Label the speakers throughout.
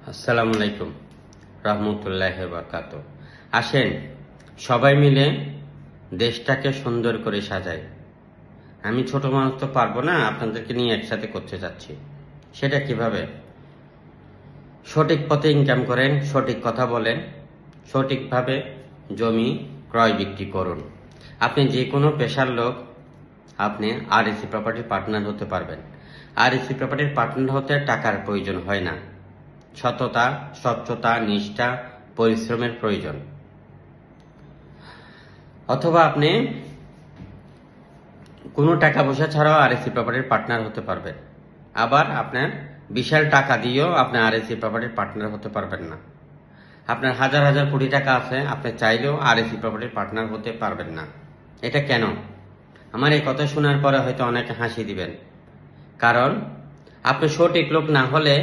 Speaker 1: আসসালামু আলাইকুম রহমতুল্লাহি ওয়া বারাকাতুহু। আসেন সবাই মিলে দেশটাকে সুন্দর করে সাজাই। আমি ছোট মানুষ তো পারবো না, আপনাদেরকে নিয়ে একসাথে করতে যাচ্ছি। সেটা কিভাবে? সঠিক পথে ইনকাম করেন, সঠিক কথা বলেন, সঠিকভাবে জমি ক্রয় বিক্রি করুন। আপনি যে কোনো পেশার লোক, আপনি আরএসি প্রপার্টির পার্টনার হতে পারবেন। আরএসি প্রপার্টির পার্টনার হতে টাকার প্রয়োজন হয় না, সততা, স্বচ্ছতা, নিষ্ঠা, পরিশ্রমের প্রয়োজন। অথবা আপনি কোনো টাকা পয়সা ছাড়াও আরএসি প্রপার্টির পার্টনার হতে পারবেন। আবার আপনার বিশাল টাকা দিয়েও আপনি আরএসি প্রপার্টির পার্টনার হতে পারবেন না। আপনার হাজার হাজার কোটি টাকা আছে, আপনি চাইলেও আরএসি প্রপার্টির পার্টনার হতে পারবেন না। এটা কেন? আমার এই কথা শোনার পরে হয়তো অনেকে হাসি দিবেন, কারণ আপনি সঠিক লোক না হলে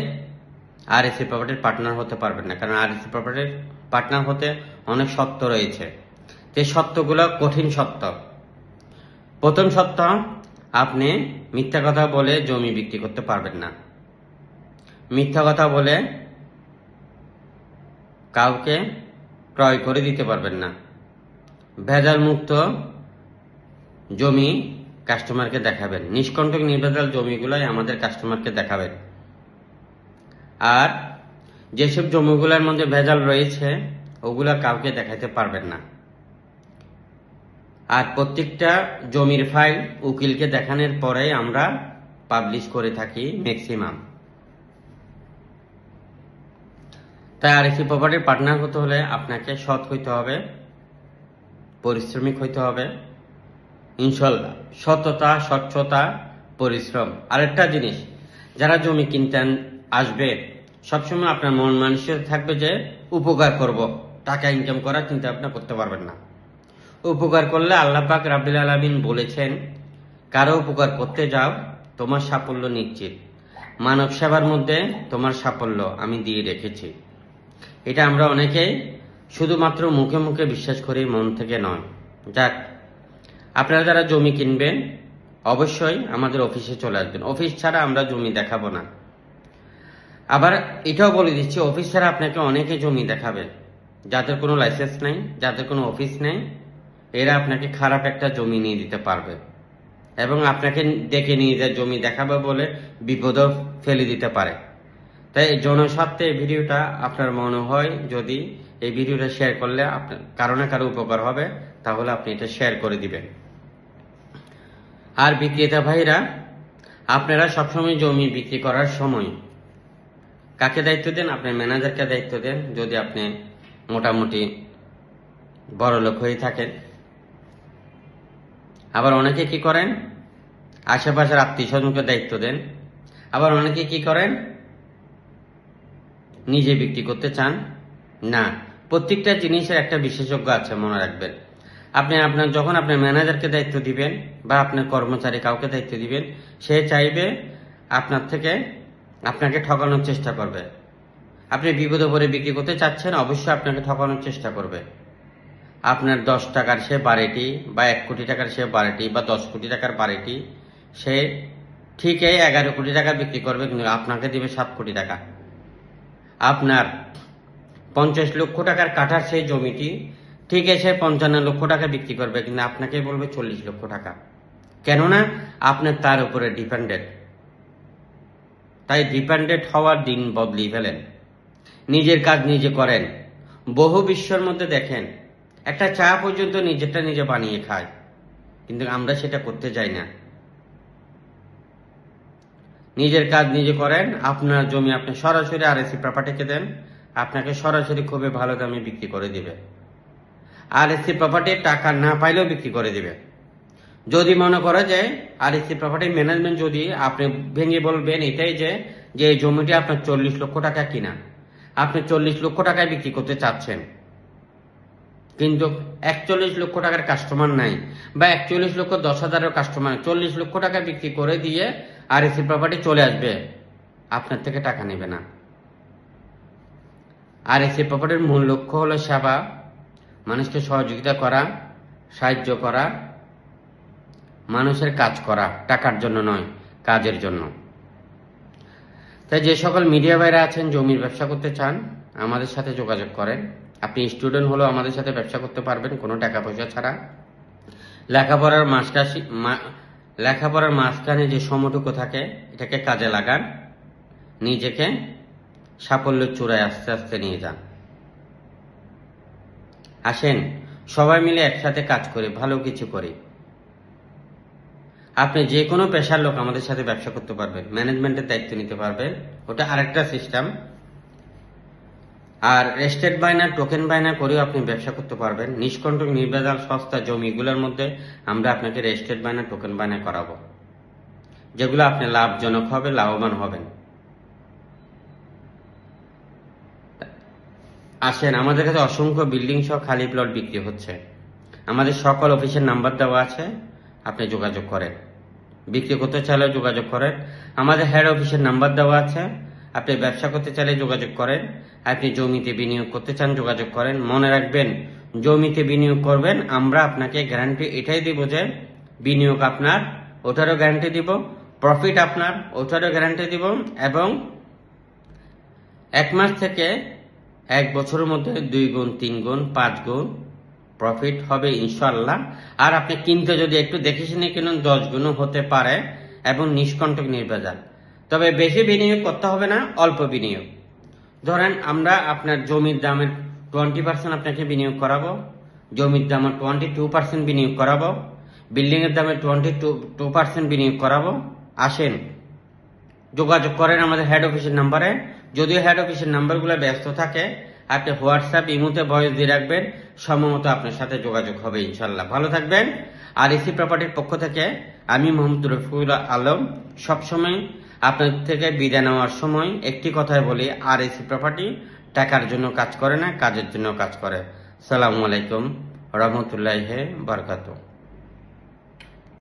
Speaker 1: আরএসি প্রপার্টির পার্টনার হতে পারবেন না। কারণ আরএসি প্রপার্টির পার্টনার হতে অনেক সত্য রয়েছে, যে সত্যগুলো কঠিন সত্য। প্রথম সত্য, আপনি মিথ্যা কথা বলে জমি বিক্রি করতে পারবেন না। মিথ্যা কথা বলে কাউকে ক্রয় করে দিতে পারবেন না। ভেজাল মুক্ত জমি কাস্টমারকে দেখাবেন। নিষ্কণ্টক নির্ভেজাল জমিগুলোই আমাদের কাস্টমারকে দেখাবেন। আর যেসব জমিগুলোর মধ্যে ভেজাল রয়েছে ওগুলা কাউকে দেখাতে পারবেন না। আর প্রত্যেকটা জমির ফাইল উকিলকে দেখানোর পরে আমরা পাবলিশ করে থাকি ম্যাক্সিমাম। তাই আরএসি প্রপার্টির পার্টনার হতে হলে আপনাকে সৎ হইতে হবে, পরিশ্রমিক হইতে হবে, ইনশাল্লাহ। সততা, স্বচ্ছতা, পরিশ্রম। আরেকটা জিনিস, যারা জমি কিনতে আসবে সবসময় আপনার মন মানসিকতা থাকবে যে উপকার করব, টাকা ইনকাম করার চিন্তা ভাবনা করতে পারবেন না। উপকার করলে আল্লাহ পাক রাব্বুল আলামিন বলেছেন, কারো উপকার করতে যাও তোমার সাফল্য নিশ্চিত। মানব সেবার মধ্যে তোমার সাফল্য আমি দিয়ে রেখেছি। এটা আমরা অনেকেই শুধুমাত্র মুখে মুখে বিশ্বাস করি, মন থেকে নয়। যাক, আপনারা যারা জমি কিনবেন অবশ্যই আমাদের অফিসে চলে আসবেন। অফিস ছাড়া আমরা জমি দেখাবো না। আবার এটাও বলে দিচ্ছি, অফিস ছাড়া আপনাকে অনেকে জমি দেখাবে। যাদের কোনো লাইসেন্স নেই, যাদের কোনো অফিস নেই, এরা আপনাকে খারাপ একটা জমি নিয়ে দিতে পারবে এবং আপনাকে ডেকে নিয়ে যায় জমি দেখাবে বলে বিপদও ফেলে দিতে পারে। তাই জনস্বার্থে এই ভিডিওটা আপনার মনে হয় যদি এই ভিডিওটা শেয়ার করলে আপনার কারো না কারো উপকার হবে, তাহলে আপনি এটা শেয়ার করে দিবেন। আর বিক্রেতা ভাইরা, আপনারা সবসময় জমি বিক্রি করার সময় কাকে দায়িত্ব দেন? আপনার ম্যানেজারকে দায়িত্ব দেন, যদি আপনি মোটামুটি বড় লোক হয়ে থাকেন। আবার অনেকে কি করেন, আশেপাশের আত্মীয় স্বজনকে দায়িত্ব দেন। আবার অনেকে কি করেন, নিজে বিক্রি করতে চান না। প্রত্যেকটা জিনিসের একটা বিশেষজ্ঞ আছে, মনে রাখবেন। আপনি যখন আপনার ম্যানেজারকে দায়িত্ব দিবেন বা আপনার কর্মচারী কাউকে দায়িত্ব দিবেন, সে চাইবে আপনাকে ঠকানোর চেষ্টা করবে। আপনি বিপদে পড়ে বিক্রি করতে চাচ্ছেন, অবশ্যই আপনাকে ঠকানোর চেষ্টা করবে। আপনার 10 টাকার সে বাড়িটি বা 1 কোটি টাকার সে বাড়িটি বা 10 কোটি টাকার বাড়িটি সে ঠিকই 11 কোটি টাকা বিক্রি করবে, কিন্তু আপনাকে দিবে 7 কোটি টাকা। আপনার 50 লক্ষ টাকার কাঠার সেই জমিটি ঠিক সে 55 লক্ষ টাকা বিক্রি করবে, কিন্তু আপনাকে বলবে 40 লক্ষ টাকা। কেননা আপনি তার উপরে ডিপেন্ডেন্ট। তাই ডিপেন্ডেন্ট হওয়ার দিন বদলিয়ে ফেলেন। নিজের কাজ নিজে করেন। বহু বিশ্বের মধ্যে দেখেন, একটা চা পর্যন্ত নিজেরটা নিজে বানিয়ে খায়, কিন্তু আমরা সেটা করতে যাই না। নিজের কাজ নিজে করেন। আপনার জমি আপনি সরাসরি আরএসি প্রপার্টিকে দেন, আপনাকে সরাসরি খুবই ভালো দামে বিক্রি করে দিবে। আরএসি প্রপার্টি টাকা না পাইলেও বিক্রি করে দিবে। যদি মনে করে যে আরএসি প্রপার্টি ম্যানেজমেন্ট, যদি আপনি ভেঙে বলবেন এটাই যে এই জমিটি আপনার 40 লক্ষ টাকা কিনা, আপনি 40 লক্ষ টাকায় বিক্রি করতে চাচ্ছেন, কিন্তু 41 লক্ষ টাকার কাস্টমার নাই বা 41 লক্ষ 10,000 কাস্টমার, 40 লক্ষ টাকা বিক্রি করে দিয়ে আরএসি প্রপার্টি চলে আসবে, আপনার থেকে টাকা নেবে না। আরএসি প্রপার্টির মূল লক্ষ্য হলো সেবা, মানুষকে সহযোগিতা করা, সাহায্য করা, মানুষের কাজ করা, টাকার জন্য নয়, কাজের জন্য। তাই যে সকল মিডিয়া ভাইরা আছেন জমির ব্যবসা করতে চান আমাদের সাথে যোগাযোগ করেন। আপনি স্টুডেন্ট হলেও আমাদের সাথে ব্যবসা করতে পারবেন কোনো টাকা পয়সা ছাড়া। লেখাপড়ার মাঝখানে যে সময়টুকু থাকে এটাকে কাজে লাগান, নিজেকে সাফল্যের চূড়ায় আস্তে আস্তে নিয়ে যান। আসেন সবাই মিলে একসাথে কাজ করি, ভালো কিছু করি। আপনি যে কোনো পেশার লোক আমাদের সাথে ব্যবসা করতে পারবেন, ম্যানেজমেন্টের দায়িত্ব নিতে পারবেন, ওটা আরেকটা সিস্টেম। আর রেস্টেড বায়না, টোকেন বায়না করেও আপনি ব্যবসা করতে পারবেন। নিষ্কণ্টক নির্ভেজাল সস্তা জমিগুলোর মধ্যে আমরা আপনাকে রেস্টেড বায়না, টোকেন বায়না করাবো, যেগুলো আপনি লাভজনক হবে, লাভবান হবেন। আসেন, আমাদের কাছে অসংখ্য বিল্ডিং সহ খালি প্লট বিক্রি হচ্ছে। আমাদের সকল অফিসের নাম্বার দেওয়া আছে, আপনি যোগাযোগ করেন। বিক্রি করতে চাইলে যোগাযোগ করেন। আমাদের হেড অফিসের নাম্বার দেওয়া আছে, আপনি ব্যবসা করতে চাইলে যোগাযোগ করেন। আপনি জমিতে বিনিয়োগ করতে চান যোগাযোগ করেন। মনে রাখবেন, জমিতে বিনিয়োগ করবেন, আমরা আপনাকে গ্যারান্টি এটাই দিব যে বিনিয়োগ আপনার, ওটারও গ্যারান্টি দিব। প্রফিট আপনার, ওটারও গ্যারান্টি দিব। এবং 1 মাস থেকে 1 বছরের মধ্যে 2 গুণ, 3 গুণ, 5 গুণ প্রফিট হবে ইনশাল্লাহ। আর আপনি কিনতে যদি একটু দেখে শুনে কিনুন, 10 গুণও হতে পারে এবং নিষ্কণ্টক নির্ভেজাল। তবে বেশি বিনিয়োগ করতে হবে না, অল্প বিনিয়োগ। ধরেন আমরা আপনার জমির দামের 20% আপনাকে বিনিয়োগ করাবো, জমির দামের 22% বিনিয়োগ করাবো, বিল্ডিং এর দামে 22% বিনিয়োগ করাবো। আসেন যোগাযোগ করেন আমাদের হেড অফিসের নাম্বারে। যদিও হেড অফিসের নাম্বারগুলো ব্যস্ত থাকে, আপনি হোয়াটসঅ্যাপ, ইমোতে ভয়েস দিয়ে রাখবেন, সময়মত আপনার সাথে যোগাযোগ হবে ইনশাল্লাহ। ভালো থাকবেন। আর এসি প্রপার্টির পক্ষ থেকে আমি মোহাম্মদ রফিকুল আলম সবসময় আপনাদের থেকে বিদায় নেওয়ার সময় একটি কথাই বলি, আর এসি প্রপার্টি টাকার জন্য কাজ করে না, কাজের জন্য কাজ করে। সালামু আলাইকুম রহমতুল্লাহি বারাকাতুহু।